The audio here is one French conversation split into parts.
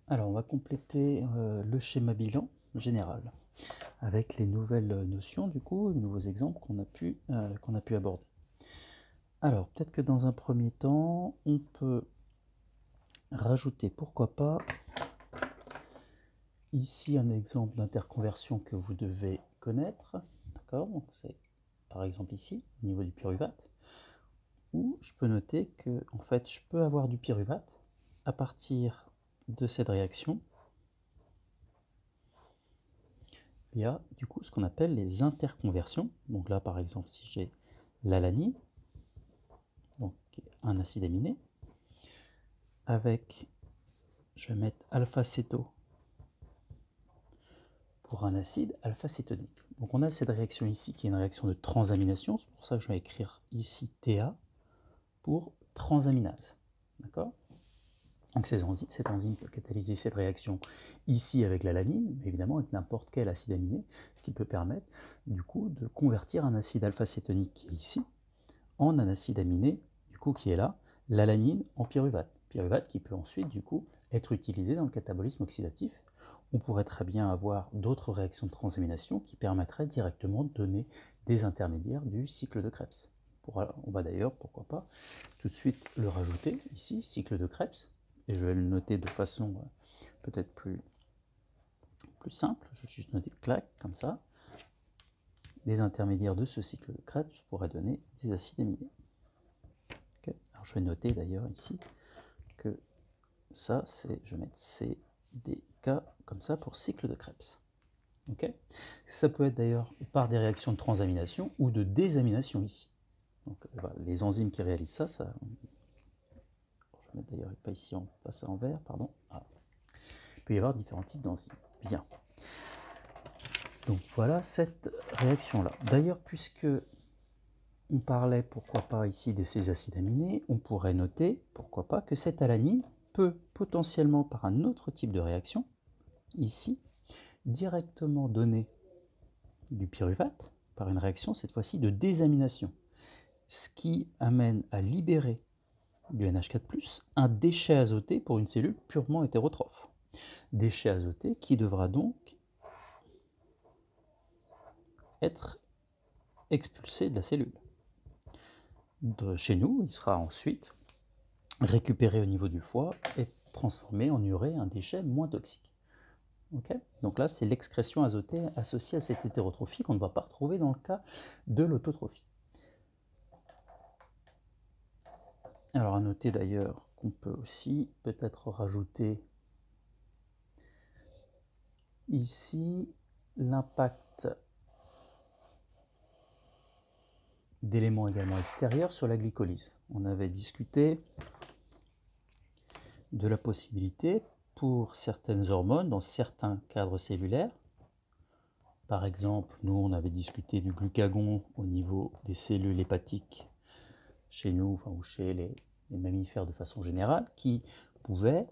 Alors, on va compléter le schéma bilan général avec les nouvelles notions, du coup, les nouveaux exemples qu'on a pu aborder. Alors, peut-être que dans un premier temps, on peut rajouter, pourquoi pas, ici un exemple d'interconversion que vous devez connaître, d'accord? Donc, c'est par exemple ici, au niveau du pyruvate, où je peux noter que, en fait, je peux avoir du pyruvate à partir de cette réaction. Il y a du coup ce qu'on appelle les interconversions. Donc là, par exemple, si j'ai l'alanine, donc un acide aminé, avec, je vais mettre alpha-céto pour un acide alpha-cétonique. Donc on a cette réaction ici qui est une réaction de transamination, c'est pour ça que je vais écrire ici TA pour transaminase. D'accord? Donc cette enzyme peut catalyser cette réaction ici avec l'alanine, mais évidemment avec n'importe quel acide aminé, ce qui peut permettre du coup de convertir un acide alpha-cétonique qui est ici en un acide aminé, du coup qui est là, l'alanine en pyruvate. Pyruvate qui peut ensuite du coup être utilisé dans le catabolisme oxydatif. On pourrait très bien avoir d'autres réactions de transamination qui permettraient directement de donner des intermédiaires du cycle de Krebs. On va d'ailleurs, pourquoi pas, tout de suite le rajouter ici, cycle de Krebs, et je vais le noter de façon peut-être plus simple. Je vais juste noter clac, comme ça. Des intermédiaires de ce cycle de Krebs pourraient donner des acides aminés. Okay. Alors je vais noter d'ailleurs ici que ça, c'est, je vais mettre C, D, K, comme ça, pour cycle de Krebs. Okay. Ça peut être d'ailleurs par des réactions de transamination ou de désamination ici. Donc voilà, les enzymes qui réalisent ça, je vais mettre d'ailleurs pas ici, on passe ça en vert, pardon. Ah. Il peut y avoir différents types d'enzymes. Bien. Donc voilà cette réaction-là. D'ailleurs, puisque on parlait, pourquoi pas, ici de ces acides aminés, on pourrait noter, pourquoi pas, que cette alanine peut potentiellement, par un autre type de réaction, ici, directement donner du pyruvate, par une réaction, cette fois-ci, de désamination, ce qui amène à libérer du NH4+, un déchet azoté pour une cellule purement hétérotrophe. Déchet azoté qui devra donc être expulsé de la cellule. Chez nous, il sera ensuite récupéré au niveau du foie et transformé en urée, un déchet moins toxique. Okay. Donc là, c'est l'excrétion azotée associée à cette hétérotrophie qu'on ne va pas retrouver dans le cas de l'autotrophie. Alors à noter d'ailleurs qu'on peut aussi peut-être rajouter ici l'impact d'éléments également extérieurs sur la glycolyse. On avait discuté de la possibilité pour certaines hormones dans certains cadres cellulaires. Par exemple, nous on avait discuté du glucagon au niveau des cellules hépatiques chez nous, enfin, ou chez les mammifères de façon générale, qui pouvaient,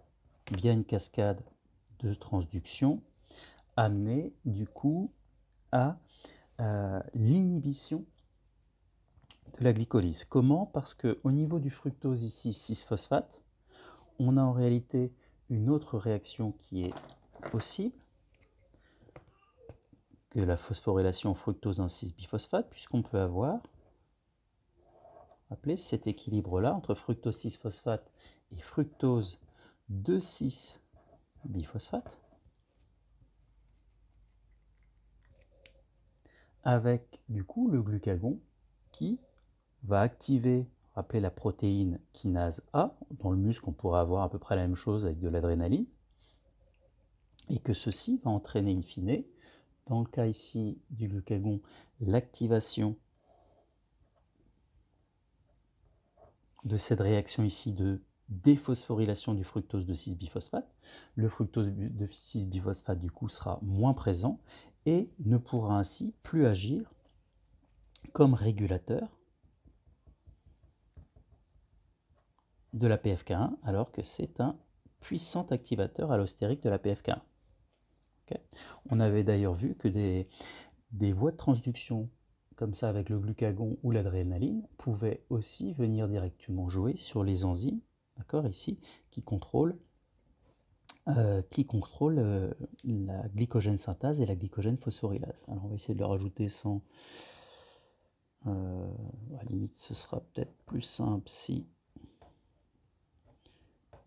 via une cascade de transduction, amener du coup à l'inhibition de la glycolyse. Comment? Parce qu'au niveau du fructose ici, 6-phosphate, on a en réalité une autre réaction qui est possible que la phosphorylation fructose 1,6-biphosphate, puisqu'on peut avoir appelé cet équilibre-là entre fructose 6-phosphate et fructose 2,6-biphosphate, avec du coup le glucagon qui va activer, rappelez la protéine kinase A, dans le muscle on pourrait avoir à peu près la même chose avec de l'adrénaline, et que ceci va entraîner in fine, dans le cas ici du glucagon, l'activation de cette réaction ici de déphosphorylation du fructose de 6-biphosphate. Le fructose de 6-biphosphate du coup sera moins présent et ne pourra ainsi plus agir comme régulateur de la PFK1 alors que c'est un puissant activateur allostérique de la PFK1. Okay. On avait d'ailleurs vu que des voies de transduction comme ça avec le glucagon ou l'adrénaline pouvaient aussi venir directement jouer sur les enzymes, d'accord, ici, qui contrôlent qui contrôle la glycogène synthase et la glycogène phosphorylase. Alors on va essayer de le rajouter sans... à la limite, ce sera peut-être plus simple si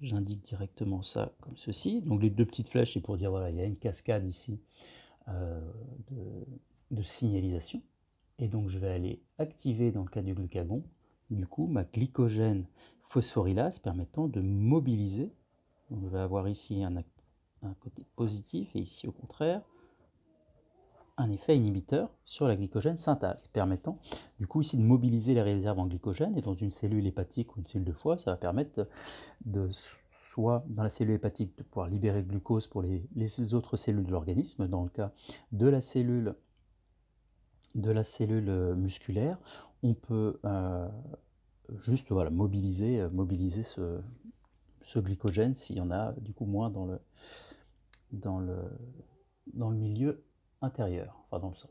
j'indique directement ça comme ceci. Donc les deux petites flèches, c'est pour dire, voilà, il y a une cascade ici de signalisation. Et donc je vais aller activer, dans le cas du glucagon, du coup, ma glycogène phosphorylase permettant de mobiliser. Donc je vais avoir ici un côté positif et ici au contraire un effet inhibiteur sur la glycogène synthase, permettant du coup ici de mobiliser les réserves en glycogène, et dans une cellule hépatique ou une cellule de foie, ça va permettre de soit dans la cellule hépatique de pouvoir libérer le glucose pour les autres cellules de l'organisme, dans le cas de la cellule musculaire, on peut juste voilà, mobiliser ce glycogène s'il y en a du coup moins dans le milieu intérieur, enfin dans le sang.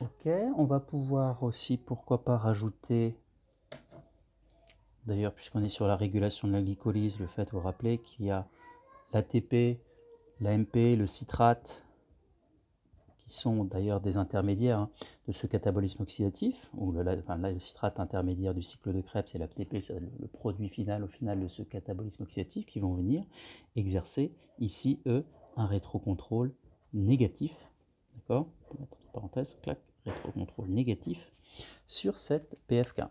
Ok, on va pouvoir aussi, pourquoi pas, rajouter, d'ailleurs puisqu'on est sur la régulation de la glycolyse, le fait de vous rappeler qu'il y a l'ATP, l'AMP, le citrate, qui sont d'ailleurs des intermédiaires de ce catabolisme oxydatif, ou le citrate intermédiaire du cycle de Krebs et l'ATP, c'est le produit final de ce catabolisme oxydatif, qui vont venir exercer ici, eux, un rétrocontrôle négatif, d'accord, on peut mettre une parenthèse, clac, rétrocontrôle négatif sur cette PFK.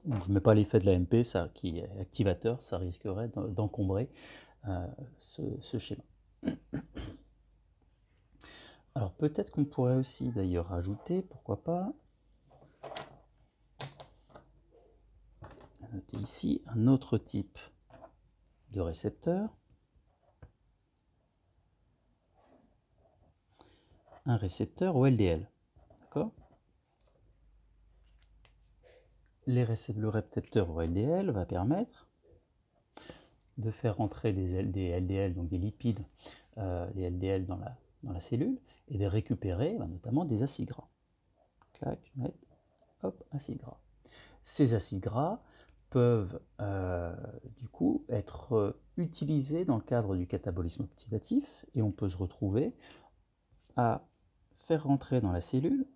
Donc, je ne mets pas l'effet de l'AMP, ça, qui est activateur, ça risquerait d'encombrer ce schéma. Alors peut-être qu'on pourrait aussi d'ailleurs rajouter, pourquoi pas, noter ici un autre type de récepteur, un récepteur au LDL, d'accord. Le récepteur au LDL va permettre de faire rentrer des LDL, donc des lipides, les LDL dans la cellule, et de récupérer notamment des acides gras. Clac, hop, acides gras. Ces acides gras peuvent du coup être utilisés dans le cadre du catabolisme oxydatif, et on peut se retrouver à faire rentrer dans la cellule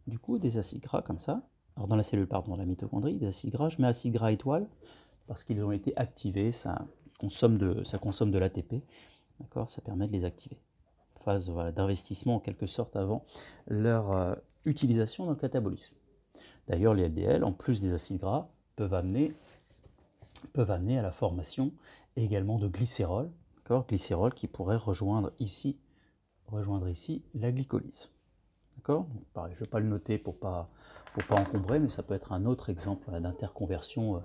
du coup des acides gras comme ça. Alors dans la cellule, pardon, la mitochondrie, des acides gras, je mets acides gras étoiles parce qu'ils ont été activés, ça consomme de l'ATP, d'accord, ça permet de les activer. Phase voilà, d'investissement en quelque sorte avant leur utilisation dans le catabolisme. D'ailleurs, les LDL, en plus des acides gras, peuvent amener à la formation également de glycérol, glycérol qui pourrait rejoindre ici la glycolyse. D'accord. Pareil, je ne vais pas le noter pour pas encombrer, mais ça peut être un autre exemple d'interconversion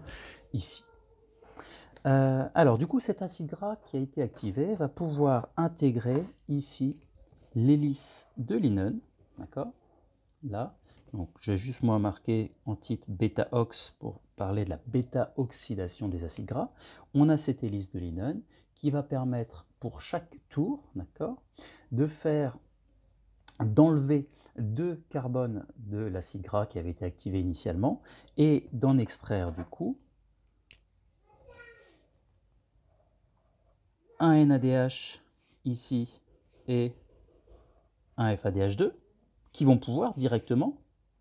ici. Alors du coup, cet acide gras qui a été activé va pouvoir intégrer ici l'hélice de Lennon, d'accord, là. Donc j'ai juste moi marqué en titre bêta-ox pour parler de la bêta-oxydation des acides gras. On a cette hélice de Lennon qui va permettre pour chaque tour, d'accord, d'enlever 2 carbones de l'acide gras qui avait été activé initialement et d'en extraire du coup un NADH ici et un FADH2 qui vont pouvoir directement,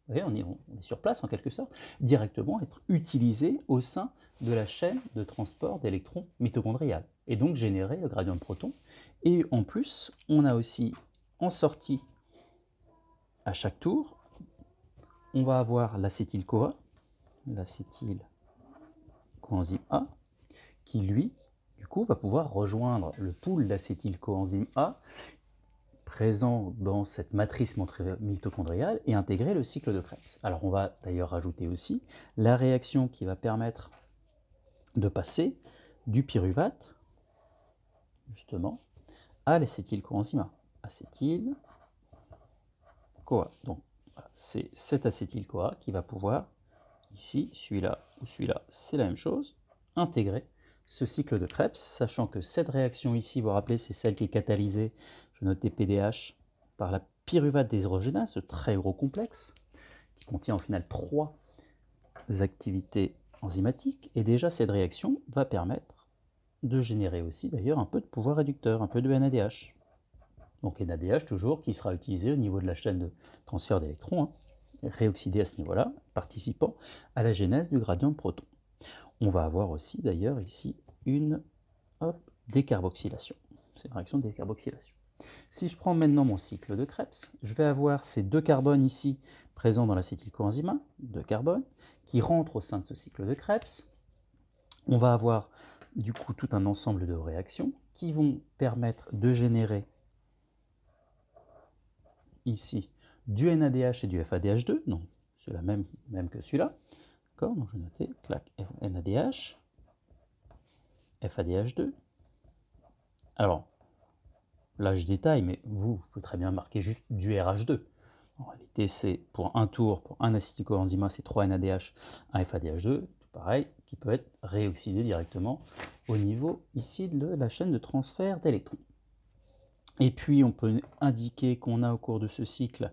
vous voyez, on est sur place en quelque sorte, directement être utilisés au sein de la chaîne de transport d'électrons mitochondrial et donc générer le gradient de protons. Et en plus, on a aussi en sortie à chaque tour, on va avoir l'acétyl-CoA, l'acétyl-coenzyme A, qui lui, du coup, va pouvoir rejoindre le pool d'acétyl-coenzyme A présent dans cette matrice mitochondriale et intégrer le cycle de Krebs. Alors on va d'ailleurs rajouter aussi la réaction qui va permettre de passer du pyruvate, justement, à l'acétyl-coenzyme A. Acétyl-CoA. Donc c'est cet acétyl-CoA qui va pouvoir, ici, celui-là ou celui-là, c'est la même chose, intégrer ce cycle de Krebs, sachant que cette réaction ici, vous vous rappelez, c'est celle qui est catalysée, je notais PDH, par la pyruvate déshydrogénase, ce très gros complexe, qui contient au final 3 activités enzymatique, et déjà cette réaction va permettre de générer aussi d'ailleurs un peu de pouvoir réducteur, un peu de NADH. Donc NADH toujours qui sera utilisé au niveau de la chaîne de transfert d'électrons, réoxydé à ce niveau-là, participant à la genèse du gradient de proton. On va avoir aussi d'ailleurs ici une décarboxylation. C'est une réaction de décarboxylation. Si je prends maintenant mon cycle de Krebs, je vais avoir ces 2 carbones ici présents dans l'acétylcoenzyme, 2 carbones, qui rentrent au sein de ce cycle de Krebs. On va avoir du coup tout un ensemble de réactions qui vont permettre de générer ici du NADH et du FADH2, donc c'est la même que celui-là. D'accord, donc je vais noter clac, NADH, FADH2. Alors, là je détaille, mais vous pouvez très bien marquer juste du RH2. En réalité, c'est pour un tour, pour un acétylcoenzyme, c'est 3 NADH, un FADH2, tout pareil, qui peut être réoxydé directement au niveau ici de la chaîne de transfert d'électrons. Et puis, on peut indiquer qu'on a au cours de ce cycle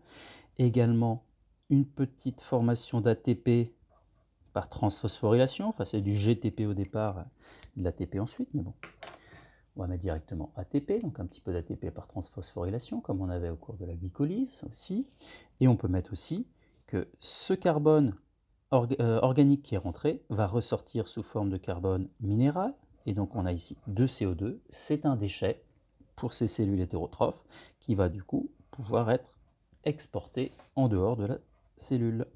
également une petite formation d'ATP par transphosphorylation. Enfin, c'est du GTP au départ, de l'ATP ensuite, mais bon. On va mettre directement ATP, donc un petit peu d'ATP par transphosphorylation, comme on avait au cours de la glycolyse aussi. Et on peut mettre aussi que ce carbone organique qui est rentré va ressortir sous forme de carbone minéral. Et donc on a ici 2 CO2, c'est un déchet pour ces cellules hétérotrophes qui va du coup pouvoir être exporté en dehors de la cellule.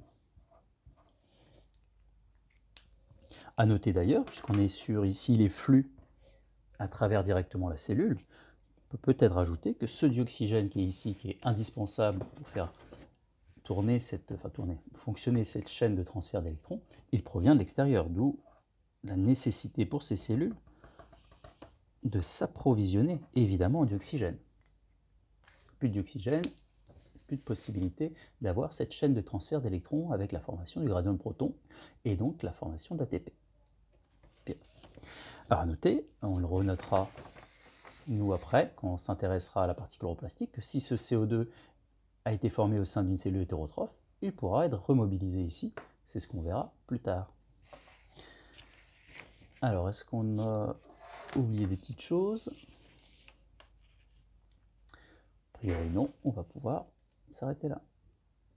À noter d'ailleurs, puisqu'on est sur ici les flux à travers directement la cellule, on peut peut-être rajouter que ce dioxygène qui est ici, qui est indispensable pour faire fonctionner cette chaîne de transfert d'électrons, il provient de l'extérieur, d'où la nécessité pour ces cellules de s'approvisionner évidemment en dioxygène. Plus de dioxygène, plus de possibilité d'avoir cette chaîne de transfert d'électrons avec la formation du gradient de proton et donc la formation d'ATP. Alors à noter, on le renotera nous après, quand on s'intéressera à la partie chloroplastique, que si ce CO2 a été formé au sein d'une cellule hétérotrophe, il pourra être remobilisé ici. C'est ce qu'on verra plus tard. Alors, est-ce qu'on a oublié des petites choses? A priori non, on va pouvoir s'arrêter là.